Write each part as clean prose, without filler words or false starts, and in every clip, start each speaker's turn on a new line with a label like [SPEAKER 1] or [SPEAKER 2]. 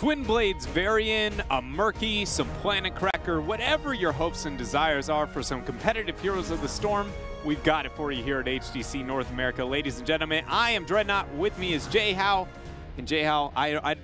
[SPEAKER 1] Twin Blades variant, a Murky, some Planet Cracker, whatever your hopes and desires are for some competitive Heroes of the Storm, we've got it for you here at HGC North America. Ladies and gentlemen, I am Dreadnought. With me is Jay Howe. And Jay Howe,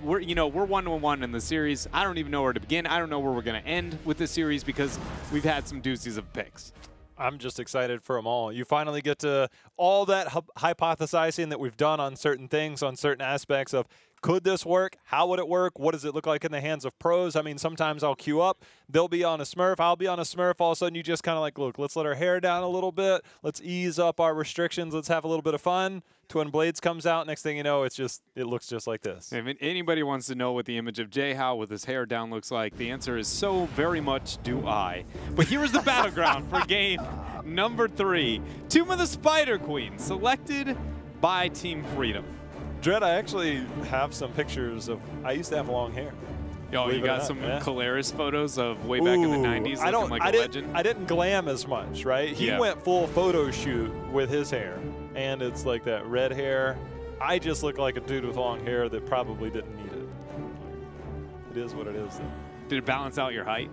[SPEAKER 1] we're 1-1 in the series. I don't even know where to begin. I don't know where we're going to end with this series because we've had some doozies of picks.
[SPEAKER 2] I'm just excited for them all. You finally get to all that hypothesizing that we've done on certain things, on certain aspects of could this work? How would it work? What does it look like in the hands of pros? I mean, sometimes I'll queue up. They'll be on a Smurf. I'll be on a Smurf. All of a sudden, you just kind of like, look, let's let our hair down a little bit. Let's ease up our restrictions. Let's have a little bit of fun. Twin Blades comes out. Next thing you know, it looks just like this.
[SPEAKER 1] If anybody wants to know what the image of Jay Howe with his hair down looks like, the answer is so very much do I. But here's the battleground for game number 3. Tomb of the Spider Queen, selected by Team Freedom.
[SPEAKER 2] Dread, I actually have some pictures of, I used to have long hair.
[SPEAKER 1] Oh, you got some Calaris photos of way back in the 90s looking like a legend?
[SPEAKER 2] I didn't glam as much, right? He went full photo shoot with his hair, and it's like that red hair. I just look like a dude with long hair that probably didn't need it. It is what it is, though.
[SPEAKER 1] Did it balance out your height?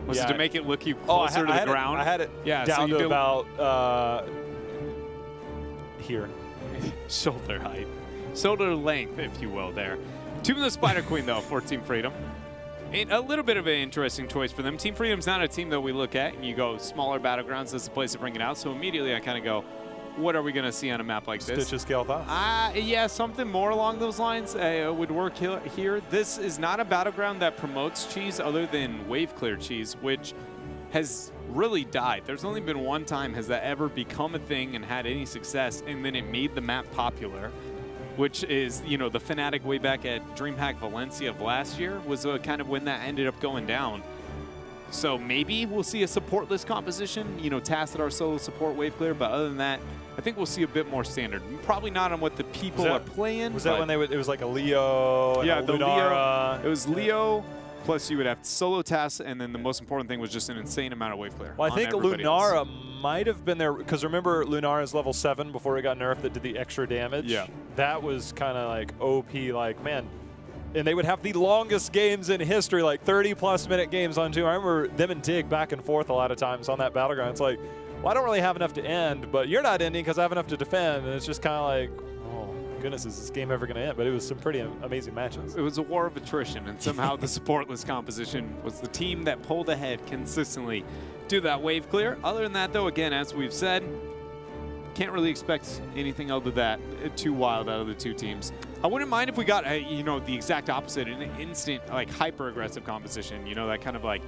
[SPEAKER 1] Was it to make it look you closer to the ground?
[SPEAKER 2] I had it down to about here.
[SPEAKER 1] Shoulder height. Shoulder length, if you will, there. Tomb of the Spider Queen, though, for Team Freedom. And a little bit of an interesting choice for them. Team Freedom's not a team that we look at, and you go smaller battlegrounds as the place to bring it out. So immediately I kind of go, what are we going to see on a map like this?
[SPEAKER 2] Stitches scale thoughts?
[SPEAKER 1] Yeah, something more along those lines would work here. This is not a battleground that promotes cheese other than wave clear cheese, which has really died. There's only been one time has that ever become a thing and had any success, and then it made the map popular, which is, the Fnatic way back at DreamHack Valencia of last year was kind of when that ended up going down. So maybe we'll see a supportless composition, Tacit our solo support wave clear, but other than that, I think we'll see a bit more standard. Probably not on what the people are playing.
[SPEAKER 2] Was that when it was like a Leo?
[SPEAKER 1] Yeah,
[SPEAKER 2] and
[SPEAKER 1] the
[SPEAKER 2] Lunara.
[SPEAKER 1] Leo. It was Leo. Plus, you would have solo tasks, and then the most important thing was just an insane amount of wave clear.
[SPEAKER 2] Well, I think Lunara might have been there, because remember Lunara's level 7 before it got nerfed that did the extra damage?
[SPEAKER 1] Yeah.
[SPEAKER 2] That was kind of like OP, like, man. And they would have the longest games in history, like 30-plus minute games on 2. I remember them and Dig back and forth a lot of times on that battleground. It's like, well, I don't really have enough to end, but you're not ending because I have enough to defend. And it's just kind of like, goodness, is this game ever going to end? But it was some pretty amazing matches.
[SPEAKER 1] It was a war of attrition, and somehow the supportless composition was the team that pulled ahead consistently to that wave clear. Other than that, though, again, as we've said, can't really expect anything other than that too wild out of the two teams. I wouldn't mind if we got, the exact opposite, an instant, like, hyper-aggressive composition, that kind of like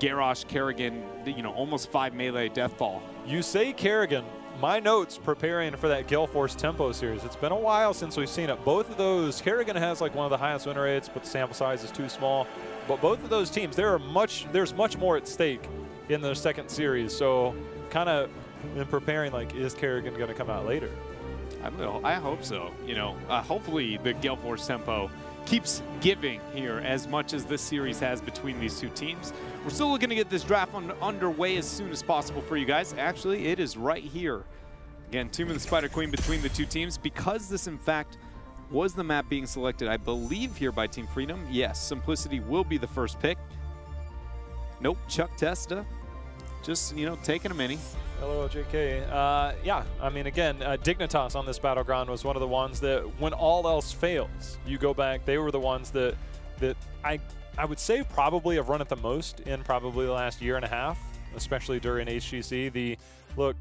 [SPEAKER 1] Garrosh, Kerrigan, almost 5 melee death ball.
[SPEAKER 2] You say Kerrigan. My notes preparing for that Gale Force Tempo series, it's been a while since we've seen it. Both of those, Kerrigan has like one of the highest win rates, but the sample size is too small. But both of those teams, there's much more at stake in the second series. So kind of in preparing, like, is Kerrigan going to come out later?
[SPEAKER 1] I hope so. Hopefully the Gale Force Tempo keeps giving here as much as this series has between these two teams. We're still looking to get this draft underway as soon as possible for you guys. Actually, it is right here. Again, Tomb of the Spider Queen between the two teams. Because this, in fact, was the map being selected, I believe, here by Team Freedom. Yes, Simplicity will be the first pick. Nope, Chuck Testa. Just, taking a mini.
[SPEAKER 2] LOJK. Yeah, I mean, again, Dignitas on this battleground was one of the ones that, when all else fails, you go back. They were the ones that I would say probably have run it the most in probably the last year and a half, especially during HGC. Look,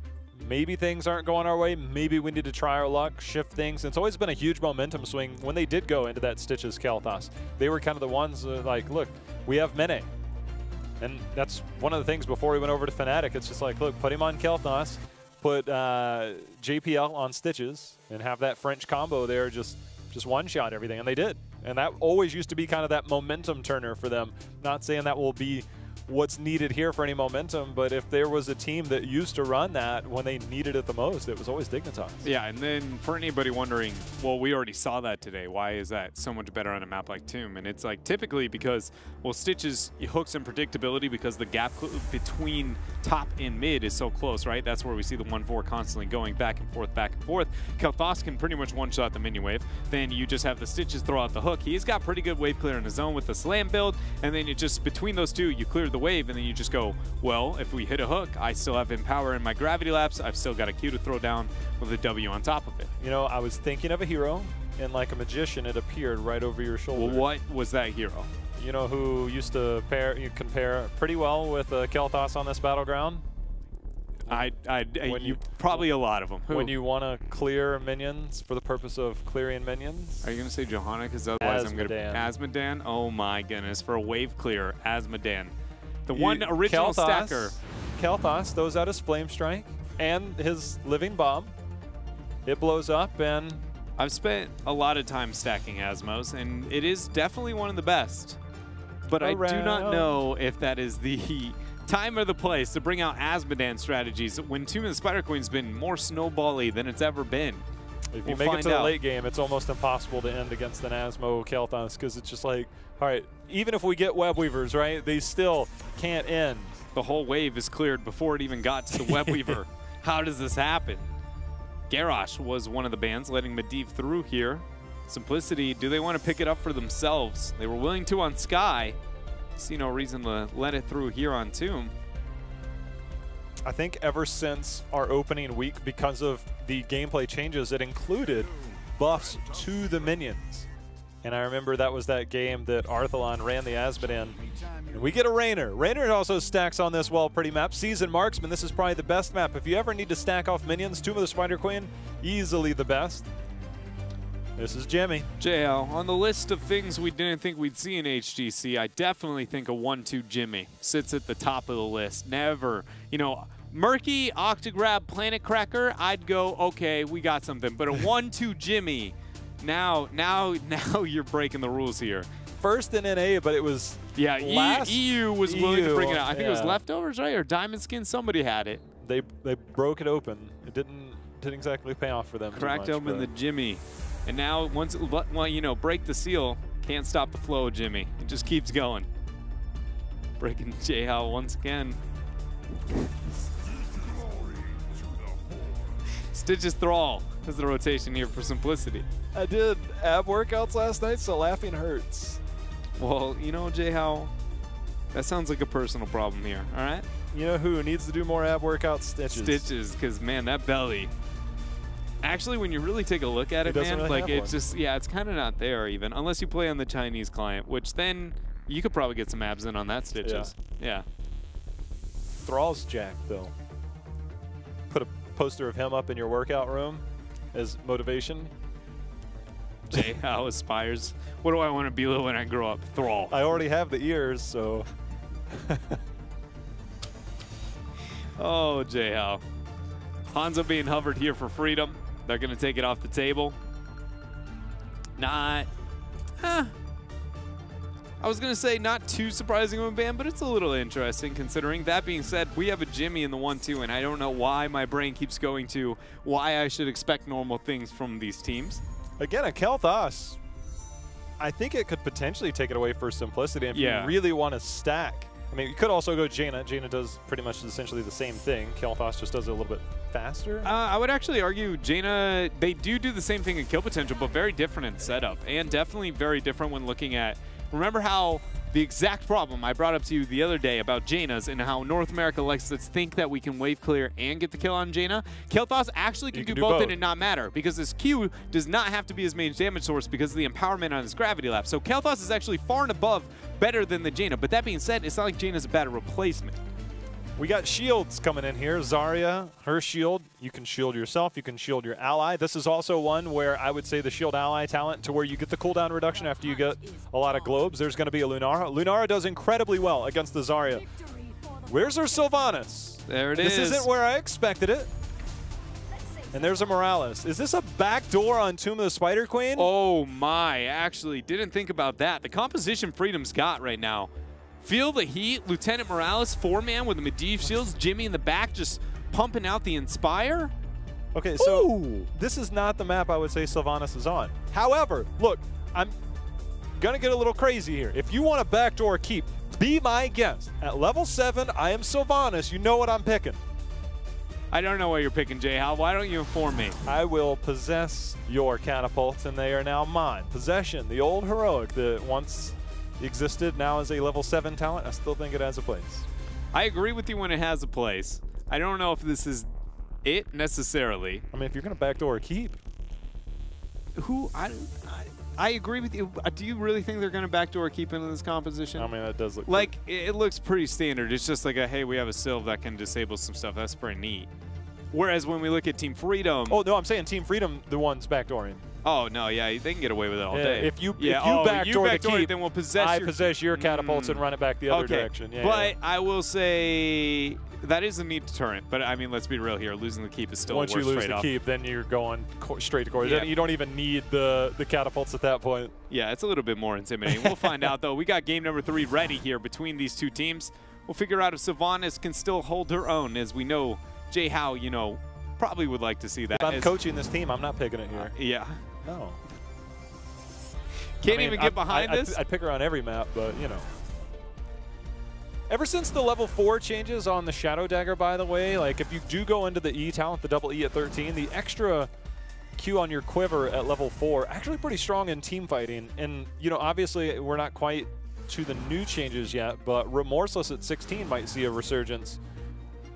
[SPEAKER 2] maybe things aren't going our way. Maybe we need to try our luck, shift things. It's always been a huge momentum swing when they did go into that Stitches Kael'thas. They were kind of the ones like, look, we have Mene. And that's one of the things before we went over to Fnatic. It's just like, look, put him on Kael'thas, put JPL on Stitches, and have that French combo there just one-shot everything. And they did. And that always used to be kind of that momentum turner for them. Not saying that will be what's needed here for any momentum, but if there was a team that used to run that when they needed it the most, it was always Dignitas.
[SPEAKER 1] Yeah, and then for anybody wondering, well, we already saw that today. Why is that so much better on a map like Tomb? And it's like typically because, well, Stitch's hooks and predictability because the gap between top and mid is so close, right? That's where we see the 1-4 constantly going back and forth, back and forth. Kel'Thas can pretty much one-shot the minion wave. Then you just have the Stitches throw out the hook. He's got pretty good wave clear in his own with the slam build, and then you just, between those two, you clear the wave, and then you just go, well, if we hit a hook, I still have Empower in my gravity laps. I've still got a Q to throw down with a W on top of it.
[SPEAKER 2] You know, I was thinking of a hero, and like a magician, it appeared right over your shoulder.
[SPEAKER 1] Well, what was that hero?
[SPEAKER 2] You know who used to compare pretty well with Kel'Thas on this battleground?
[SPEAKER 1] Probably a lot of them. Who?
[SPEAKER 2] When you want to clear minions for the purpose of clearing minions?
[SPEAKER 1] Are you going to say Johanna? Because otherwise I'm going to... Asmodan? Oh my goodness. For a wave clear, Asmodan. The one original stacker.
[SPEAKER 2] Kel'Thas throws out his Flame Strike and his Living Bomb. It blows up, and...
[SPEAKER 1] I've spent a lot of time stacking Asmos, and it is definitely one of the best. But I do not know if that is the time or the place to bring out Asmodan strategies when Tomb of the Spider Queen's been more snowbally than it's ever been.
[SPEAKER 2] If you make it to the late game, it's almost impossible to end against an Asmo Kel'Thas because it's just like, all right, even if we get Web Weavers, right, they still can't end.
[SPEAKER 1] The whole wave is cleared before it even got to the Web Weaver. How does this happen? Garrosh was one of the bans letting Medivh through here. Simplicity, do they want to pick it up for themselves? They were willing to on Sky. See no reason to let it through here on Tomb.
[SPEAKER 2] I think ever since our opening week, because of the gameplay changes, it included buffs to the minions. And I remember that was that game that Arthalon ran the Asmodan. And we get a Raynor. Raynor also stacks on this well pretty map. Seasoned Marksman, this is probably the best map. If you ever need to stack off minions, Tomb of the Spider Queen, easily the best. This is Jimmy.
[SPEAKER 1] JL, on the list of things we didn't think we'd see in HGC, I definitely think a 1-2 Jimmy sits at the top of the list. Never, you know, Murky, Octograb, Planet Cracker, I'd go, okay, we got something. But a 1-2 Jimmy, now you're breaking the rules here.
[SPEAKER 2] First in NA, but it was
[SPEAKER 1] EU was willing to bring it out. I think it was Leftovers, right? Or Diamond Skin, somebody had it.
[SPEAKER 2] They broke it open. It didn't exactly pay off for them.
[SPEAKER 1] Cracked open the Jimmy. And now, once, well, you know, break the seal, can't stop the flow of Jimmy. It just keeps going. Breaking J-How once again. Stitch's Thrall is the rotation here for simplicity.
[SPEAKER 2] I did ab workouts last night, so laughing hurts.
[SPEAKER 1] Well, you know, J-How, that sounds like a personal problem here, all right?
[SPEAKER 2] You know who needs to do more ab workouts? Stitches.
[SPEAKER 1] Stitches, because, man, that belly. Actually, when you really take a look at it, man,
[SPEAKER 2] really
[SPEAKER 1] like it's just, yeah, it's kind of not there even, unless you play on the Chinese client, which then you could probably get some abs in on that Stitches. Yeah.
[SPEAKER 2] Thrall's jacked, though. Put a poster of him up in your workout room as motivation.
[SPEAKER 1] J-How aspires. What do I want to be when I grow up? Thrall.
[SPEAKER 2] I already have the ears, so.
[SPEAKER 1] Oh, J-How. Hanzo being hovered here for freedom. They're going to take it off the table. Not, I was going to say not too surprising of a ban, but it's a little interesting considering. That being said, we have a Jimmy in the 1-2, and I don't know why my brain keeps going to why I should expect normal things from these teams.
[SPEAKER 2] Again, a Kel'Thas, I think it could potentially take it away for simplicity if you really want to stack. I mean, you could also go Jaina. Jaina does pretty much essentially the same thing. Kel'Thas just does it a little bit faster.
[SPEAKER 1] I would actually argue Jaina, they do the same thing in kill potential, but very different in setup, and definitely very different when looking at, remember how the exact problem I brought up to you the other day about Jaina's and how North America likes to think that we can wave clear and get the kill on Jaina. Kel'Thas actually can do both and it not matter because his Q does not have to be his main damage source because of the empowerment on his gravity lap. So Kel'Thas is actually far and above better than the Jaina. But that being said, it's not like Jaina's a bad replacement.
[SPEAKER 2] We got shields coming in here. Zarya, her shield, you can shield yourself, you can shield your ally. This is also one where I would say the shield ally talent to where you get the cooldown reduction after you get a lot of globes. There's going to be a Lunara. Lunara does incredibly well against the Zarya. Where's her Sylvanas?
[SPEAKER 1] There it is.
[SPEAKER 2] This isn't where I expected it. And there's a Morales. Is this a backdoor on Tomb of the Spider Queen?
[SPEAKER 1] Oh my, actually didn't think about that. The composition Freedom's got right now. Feel the heat. Lieutenant Morales, 4-man with the Medivh shields. Jimmy in the back just pumping out the Inspire.
[SPEAKER 2] Okay, so
[SPEAKER 1] Ooh.
[SPEAKER 2] This is not the map I would say Sylvanas is on. However, look, I'm going to get a little crazy here. If you want a backdoor keep, be my guest. At level 7, I am Sylvanas. You know what I'm picking.
[SPEAKER 1] I don't know what you're picking, J-Hal. Why don't you inform me?
[SPEAKER 2] I will possess your catapults, and they are now mine. Possession, the old heroic that once existed, now is a level 7 talent. I still think it has a place.
[SPEAKER 1] I agree with you when it has a place. I don't know if this is it necessarily.
[SPEAKER 2] I mean, if you're going to backdoor a keep.
[SPEAKER 1] I agree with you. Do you really think they're going to backdoor keep into this composition?
[SPEAKER 2] I mean, that does look
[SPEAKER 1] like it looks pretty standard. It's just like a, hey, we have a Sylv that can disable some stuff. That's pretty neat. Whereas when we look at Team Freedom.
[SPEAKER 2] Oh, no, I'm saying Team Freedom, the one's backdooring.
[SPEAKER 1] Oh, no, yeah, they can get away with it all day.
[SPEAKER 2] If you backdoor the keep,
[SPEAKER 1] then we'll possess
[SPEAKER 2] I possess your catapults and run it back the other direction. Yeah,
[SPEAKER 1] but I will say that is a neat deterrent. But, I mean, let's be real here. Losing the keep is still
[SPEAKER 2] Once
[SPEAKER 1] a worse
[SPEAKER 2] you lose
[SPEAKER 1] trade-off.
[SPEAKER 2] the keep, then you're going straight to core.
[SPEAKER 1] Yeah.
[SPEAKER 2] You don't even need the catapults at that point.
[SPEAKER 1] Yeah, it's a little bit more intimidating. We'll find out, though. We got game number 3 ready here between these two teams. We'll figure out if Sylvanas can still hold her own. As we know, J-How, you know, probably would like to see that.
[SPEAKER 2] If I'm coaching this team, I'm not picking it here.
[SPEAKER 1] Yeah.
[SPEAKER 2] No.
[SPEAKER 1] Can't even get behind this?
[SPEAKER 2] I'd pick her on every map, but, you know. Ever since the level 4 changes on the Shadow Dagger, by the way, like if you do go into the E talent, the double E at 13, the extra Q on your quiver at level 4, actually pretty strong in team fighting. And, you know, obviously we're not quite to the new changes yet, but Remorseless at 16 might see a resurgence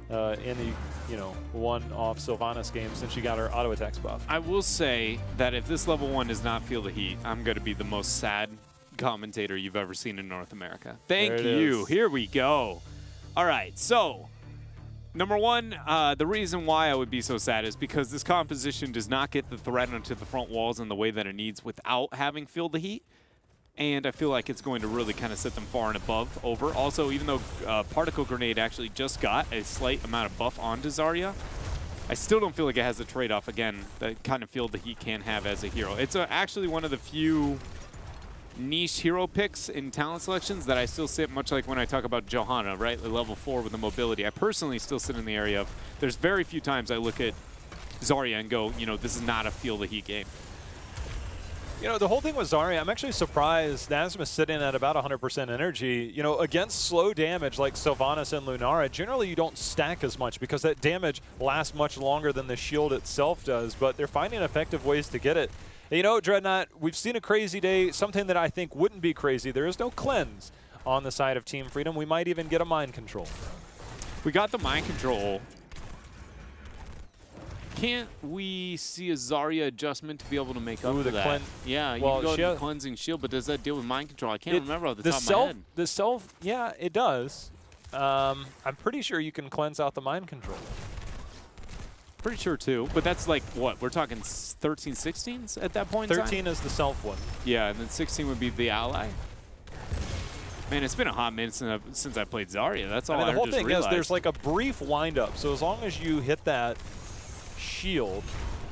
[SPEAKER 2] in the, you know, one-off Sylvanas game since she got her auto attacks buff.
[SPEAKER 1] I will say that if this level 1 does not feel the heat, I'm going to be the most sad commentator you've ever seen in North America. Thank you. Here we go. All right, so number 1, the reason why I would be so sad is because this composition does not get the threat onto the front walls in the way that it needs without having feel the heat. And I feel like it's going to really kind of set them far and above over. Also, even though Particle Grenade actually just got a slight amount of buff onto Zarya, I still don't feel like it has a trade-off, again, that kind of feel that he can have as a hero. It's actually one of the few niche hero picks in talent selections that I still sit, much like when I talk about Johanna, right? The level 4 with the mobility. I personally still sit in the area of, there's very few times I look at Zarya and go, you know, this is not a feel the heat game.
[SPEAKER 2] You know, the whole thing with Zarya, I'm actually surprised Nazma's sitting at about 100% energy. You know, against slow damage like Sylvanas and Lunara, generally you don't stack as much because that damage lasts much longer than the shield itself does, but they're finding effective ways to get it. And you know, Dreadnought, we've seen a crazy day, something that I think wouldn't be crazy. There is no cleanse on the side of Team Freedom. We might even get a mind control.
[SPEAKER 1] We got the mind control. Can't we see a Zarya adjustment to be able to make up for that? Yeah,
[SPEAKER 2] well,
[SPEAKER 1] you can go to Cleansing Shield, but does that deal with mind control? I can't remember off the top of my head.
[SPEAKER 2] The self, yeah, it does. I'm pretty sure you can cleanse out the mind control.
[SPEAKER 1] Pretty sure too, but that's like what? We're talking 13, 16s at that point in time?
[SPEAKER 2] 13 is the self one.
[SPEAKER 1] Yeah, and then 16 would be the ally. Man, it's been a hot minute since I played Zarya. That's all I
[SPEAKER 2] mean, the whole
[SPEAKER 1] just
[SPEAKER 2] thing
[SPEAKER 1] realized.
[SPEAKER 2] is there's like a brief wind-up, so as long as you hit that shield,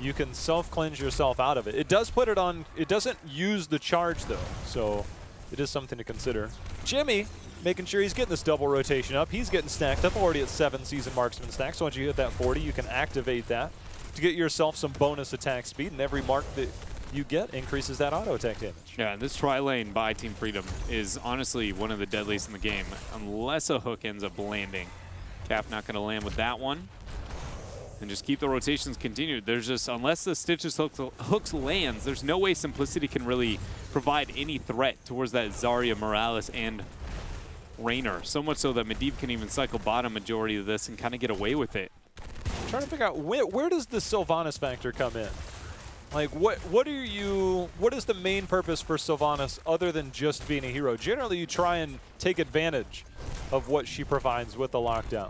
[SPEAKER 2] you can self-cleanse yourself out of it. It does put it on, it doesn't use the charge though, so it is something to consider. Jimmy, making sure he's getting this double rotation up. He's getting stacked up, already at 7 season marksman stacks. So once you hit that 40, you can activate that to get yourself some bonus attack speed, and every mark that you get increases that auto attack damage.
[SPEAKER 1] Yeah, this tri-lane by Team Freedom is honestly one of the deadliest in the game, unless a hook ends up landing. Cap not going to land with that one. And just keep the rotations continued. There's just, unless the Stitches hooks lands, there's no way Simplicity can really provide any threat towards that Zarya, Morales, and Raynor. So much so that Medivh can even cycle bottom majority of this and kind of get away with it.
[SPEAKER 2] I'm trying to figure out where does the Sylvanas factor come in? Like, what is the main purpose for Sylvanas other than just being a hero? Generally, you try and take advantage of what she provides with the lockdown.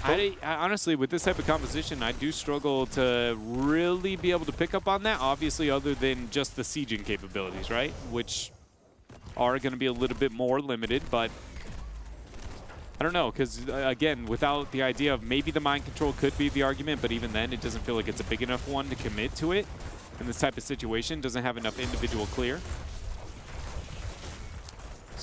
[SPEAKER 1] I honestly, with this type of composition, I do struggle to really be able to pick up on that, obviously, other than just the sieging capabilities, right? Which are going to be a little bit more limited, but I don't know, because, again, without the idea of maybe the mind control could be the argument, but even then, it doesn't feel like it's a big enough one to commit to it in this type of situation. Doesn't have enough individual clear.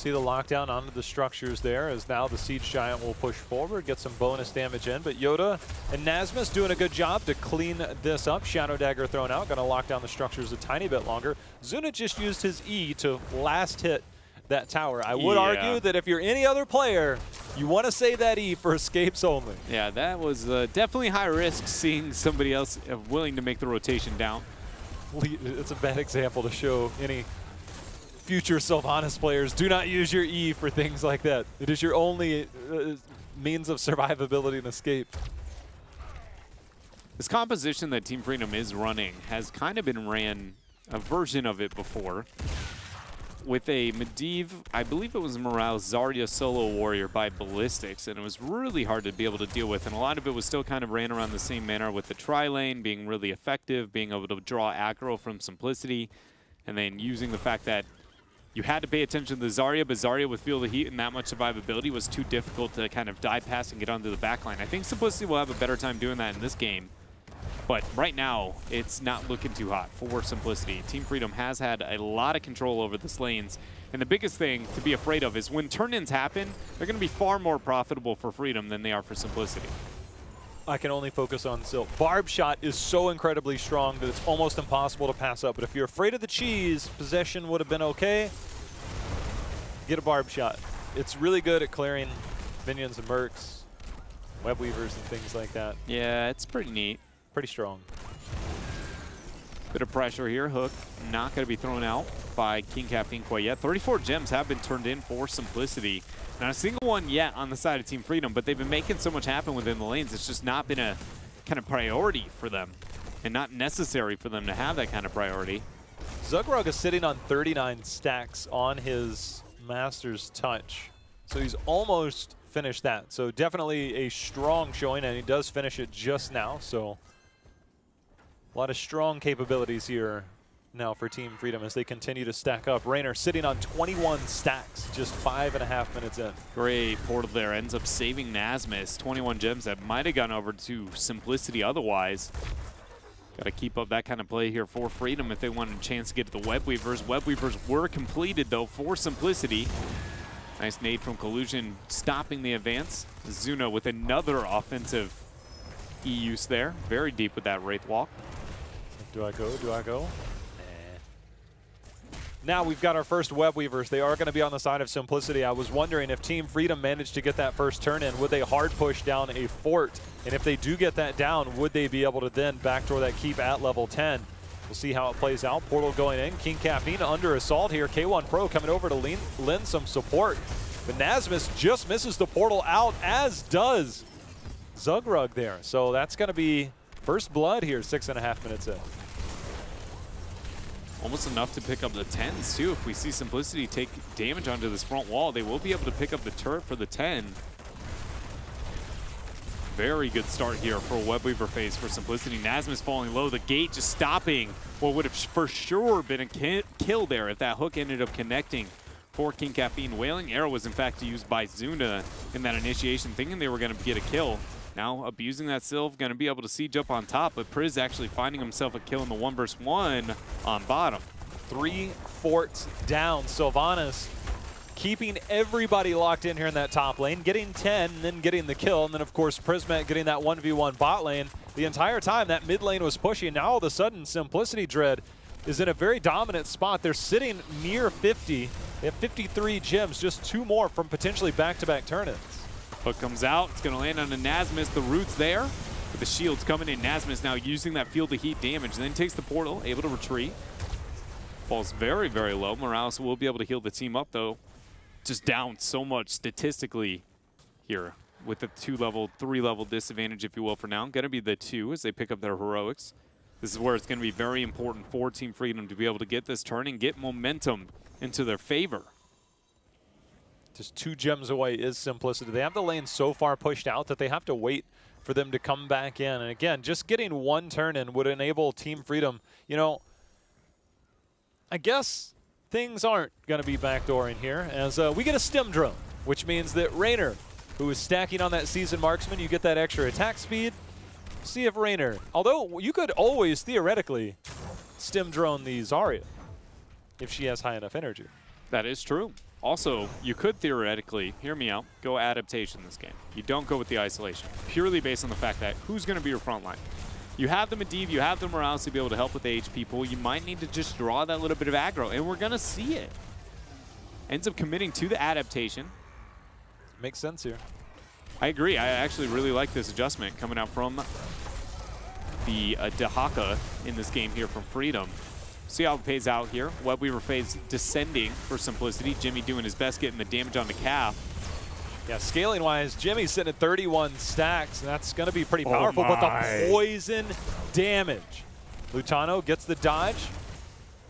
[SPEAKER 2] See the lockdown onto the structures there, as now the Siege Giant will push forward, get some bonus damage in. But Yoda and Nasmus doing a good job to clean this up. Shadow Dagger thrown out, gonna lock down the structures a tiny bit longer. Zuna just used his E to last hit that tower. I would argue that if you're any other player, you want to save that E for escapes only.
[SPEAKER 1] Yeah, that was definitely high risk, seeing somebody else willing to make the rotation down.
[SPEAKER 2] It's a bad example to show any future Sylvanas players. Do not use your E for things like that. It is your only means of survivability and escape.
[SPEAKER 1] This composition that Team Freedom is running has kind of been ran, a version of it before, with a Medivh, I believe it was Morales, Zarya solo warrior by Ballistics, and it was really hard to be able to deal with, and a lot of it was still kind of ran around the same manner, with the tri-lane being really effective, being able to draw aggro from Simplicity, and then using the fact that you had to pay attention to the Zarya, but Zarya with Feel the Heat and that much survivability was too difficult to kind of die past and get onto the backline. I think Simplicity will have a better time doing that in this game. But right now, it's not looking too hot for Simplicity. Team Freedom has had a lot of control over this lanes. And the biggest thing to be afraid of is when turn-ins happen, they're going to be far more profitable for Freedom than they are for Simplicity.
[SPEAKER 2] I can only focus on Silk. Barb Shot is so incredibly strong that it's almost impossible to pass up. But if you're afraid of the cheese, possession would have been okay. Get a Barb Shot. It's really good at clearing minions and mercs, web weavers and things like that.
[SPEAKER 1] Yeah, it's pretty neat.
[SPEAKER 2] Pretty strong.
[SPEAKER 1] Bit of pressure here. Hook not going to be thrown out by King Caffeine quite yet. 34 gems have been turned in for Simplicity. Not a single one yet on the side of Team Freedom, but they've been making so much happen within the lanes. It's just not been a kind of priority for them, and not necessary for them to have that kind of priority.
[SPEAKER 2] Zugrug is sitting on 39 stacks on his Master's Touch. So he's almost finished that. So definitely a strong showing, and he does finish it just now. So a lot of strong capabilities here now for Team Freedom as they continue to stack up. Raynor sitting on 21 stacks, just 5.5 minutes in.
[SPEAKER 1] Great portal there. Ends up saving Nasmus. 21 gems that might have gone over to Simplicity otherwise. Got to keep up that kind of play here for Freedom if they want a chance to get to the Web Weavers. Web Weavers were completed, though, for Simplicity. Nice nade from Collusion, stopping the advance. Zuna with another offensive E-use there. Very deep with that Wraith Walk.
[SPEAKER 2] Do I go? Do I go? Now we've got our first Web Weavers. They are going to be on the side of Simplicity. I was wondering if Team Freedom managed to get that first turn in, would they hard push down a fort? And if they do get that down, would they be able to then backdoor that keep at level 10? We'll see how it plays out. Portal going in. King Caffeine under assault here. K1 Pro coming over to lend some support. But Nasmus just misses the portal out, as does Zugrug there. So that's going to be first blood here, 6.5 minutes in.
[SPEAKER 1] Almost enough to pick up the 10s, too. If we see Simplicity take damage onto this front wall, they will be able to pick up the turret for the 10. Very good start here for a Web Weaver phase for Simplicity. Nasmus falling low, the gate just stopping what would have for sure been a kill there if that hook ended up connecting for King Caffeine. Wailing Arrow was in fact used by Zuna in that initiation, thinking they were going to get a kill. Now abusing that Sylve, going to be able to siege up on top, but Priz actually finding himself a kill in the 1v1 on bottom.
[SPEAKER 2] 3 forts down. Sylvanas keeping everybody locked in here in that top lane, getting 10, and then getting the kill, and then of course Prismet getting that 1v1 bot lane. The entire time that mid lane was pushing, now all of a sudden Simplicity Dread is in a very dominant spot. They're sitting near 50. They have 53 gems, just 2 more from potentially back-to-back turn-ins.
[SPEAKER 1] Hook comes out, it's going to land on a Nasmus. The root's there, but the shield's coming in. Nasmus now using that field of heat damage, and then takes the portal, able to retreat. Falls very, very low. Morales will be able to heal the team up, though. Just down so much statistically here with the 2-level, 3-level disadvantage, if you will, for now. Going to be the 2 as they pick up their heroics. This is where it's going to be very important for Team Freedom to be able to get this turn and get momentum into their favor.
[SPEAKER 2] Just 2 gems away is Simplicity. They have the lane so far pushed out that they have to wait for them to come back in. And again, just getting 1 turn in would enable Team Freedom. You know, I guess things aren't going to be backdooring here as we get a stim drone, which means that Raynor, who is stacking on that seasoned marksman, you get that extra attack speed. See if Raynor, although you could always theoretically stim drone the Zarya if she has high enough energy.
[SPEAKER 1] That is true. Also, you could theoretically, hear me out, go adaptation this game. You don't go with the isolation, purely based on the fact that who's going to be your front line? You have the Medivh, you have the Morales to be able to help with the HP pool. You might need to just draw that little bit of aggro, and we're going to see it. Ends up committing to the adaptation.
[SPEAKER 2] Makes sense here.
[SPEAKER 1] I agree. I actually really like this adjustment coming out from the Dehaka in this game here from Freedom. See how it pays out here. Webweaver phase descending for Simplicity. Jimmy doing his best getting the damage on the calf.
[SPEAKER 2] Yeah, scaling-wise, Jimmy's sitting at 31 stacks, and that's going to be pretty powerful. But the poison damage. Lutano gets the dodge.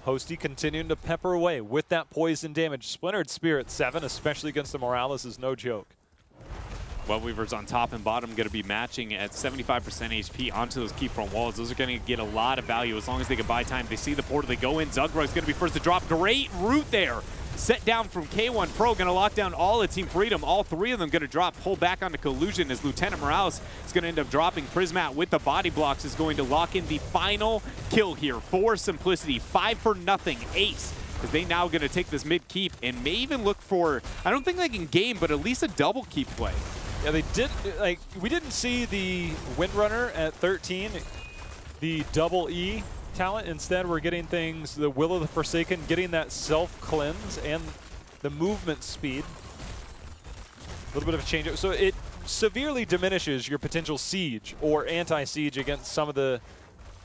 [SPEAKER 2] Hosty continuing to pepper away with that poison damage. Splintered Spirit 7, especially against the Morales, is no joke.
[SPEAKER 1] Webweaver's on top and bottom, going to be matching at 75% HP onto those key front walls. Those are going to get a lot of value as long as they can buy time. They see the portal, they go in. Zugrug's going to be first to drop. Great route there. Set down from K1 Pro, going to lock down all of Team Freedom. All three of them going to drop, pull back onto Collusion as Lieutenant Morales is going to end up dropping. Prismat with the body blocks is going to lock in the final kill here for Simplicity. 5-for-0 ace. Because they now going to take this mid keep and may even look for, I don't think they can game, but at least a double keep play.
[SPEAKER 2] Yeah, they did, like, we didn't see the Windrunner at 13, the double E talent. Instead, we're getting things, the Will of the Forsaken, getting that self-cleanse and the movement speed. A little bit of a change. So it severely diminishes your potential siege or anti-siege against some of the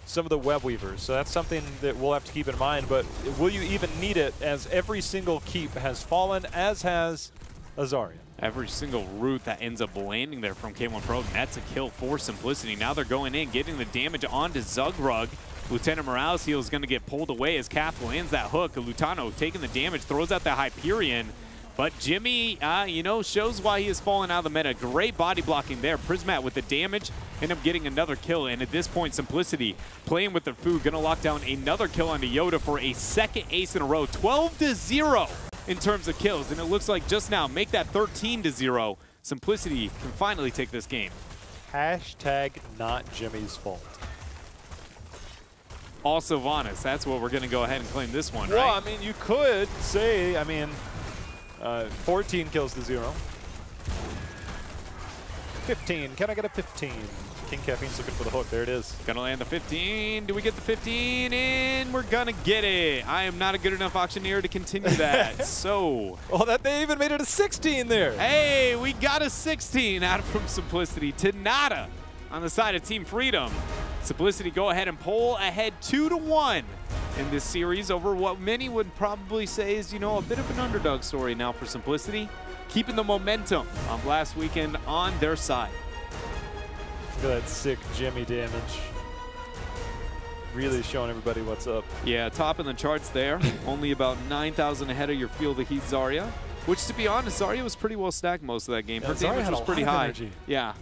[SPEAKER 2] Webweavers. So that's something that we'll have to keep in mind. But will you even need it, as every single keep has fallen, as has Azaria?
[SPEAKER 1] Every single route that ends up landing there from K1 Pro, and that's a kill for Simplicity. Now they're going in, getting the damage onto Zugrug. Lieutenant Morales heel is going to get pulled away as Cap lands that hook. Lutano taking the damage, throws out the Hyperion. But Jimmy, you know, shows why he has fallen out of the meta. Great body blocking there. Prismat with the damage, end up getting another kill. And at this point, Simplicity playing with their food, going to lock down another kill onto Yoda for a second ace in a row. 12-0 in terms of kills. And it looks like just now, make that 13-0. Simplicity can finally take this game.
[SPEAKER 2] Hashtag not Jimmy's fault.
[SPEAKER 1] Also Vanis, that's what we're going to go ahead and claim this one, right?
[SPEAKER 2] Well, I mean, you could say, I mean, 14 kills to 0. 15. Can I get a 15? King Caffeine's looking for the hook. There it is.
[SPEAKER 1] Gonna land the 15. Do we get the 15? And we're gonna get it. I am not a good enough auctioneer to continue that. So.
[SPEAKER 2] Oh, that they even made it a 16 there.
[SPEAKER 1] Hey, we got a 16 out from Simplicity to nada on the side of Team Freedom. Simplicity go ahead and pull ahead 2-1 in this series over what many would probably say is, you know, a bit of an underdog story now for Simplicity, keeping the momentum of last weekend on their side.
[SPEAKER 2] Look at that sick Jimmy damage. Really showing everybody what's up.
[SPEAKER 1] Yeah, top in the charts there. Only about 9,000 ahead of your Feel the Heat Zarya, which, to be honest, Zarya was pretty well stacked most of that game.
[SPEAKER 2] Yeah,
[SPEAKER 1] Her damage was pretty high.
[SPEAKER 2] Energy.
[SPEAKER 1] Yeah.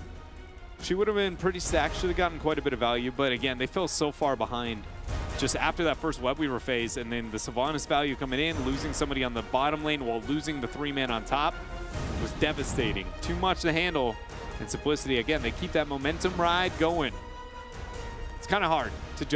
[SPEAKER 1] She would have been pretty stacked, should have gotten quite a bit of value, but again, they fell so far behind just after that first Webweaver phase, and then the Sylvanas value coming in, losing somebody on the bottom lane while losing the 3-man on top was devastating. Too much to handle, and Simplicity, again, they keep that momentum ride going. It's kind of hard to judge.